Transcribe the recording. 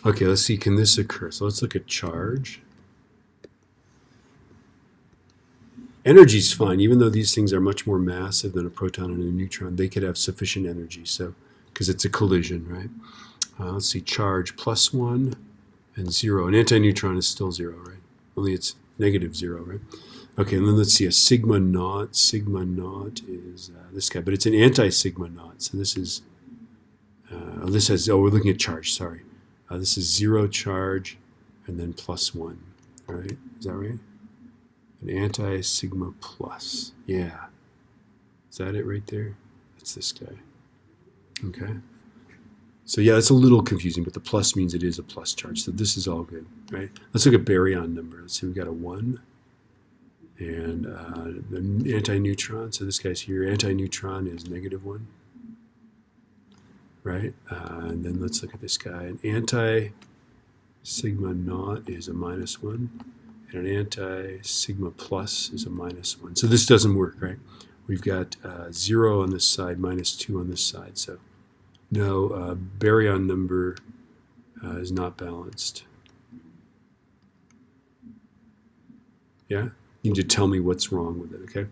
Okay, let's see, can this occur? So let's look at charge. Energy's fine, even though these things are much more massive than a proton and a neutron, they could have sufficient energy, so because it's a collision, right? Let's see, charge +1 and 0. An antineutron is still 0, right? Only it's -0, right? Okay, and then let's see, a sigma naught. Sigma naught is this guy, but it's an anti-sigma naught. So this is, we're looking at charge, sorry. This is 0 charge and then +1, all right? Is that right? An anti-sigma plus, yeah. Is that it right there? That's this guy, okay? So yeah, it's a little confusing, but the plus means it is a plus charge, so this is all good, right? Let's look at baryon number. Let's see, we've got a 1, and the anti-neutron, so this guy's here. Anti-neutron is -1, right? And then let's look at this guy. An anti-sigma naught is a -1, and an anti-sigma plus is a -1. So this doesn't work, right? We've got 0 on this side, -2 on this side, so no, baryon number is not balanced. Yeah? You need to tell me what's wrong with it, okay?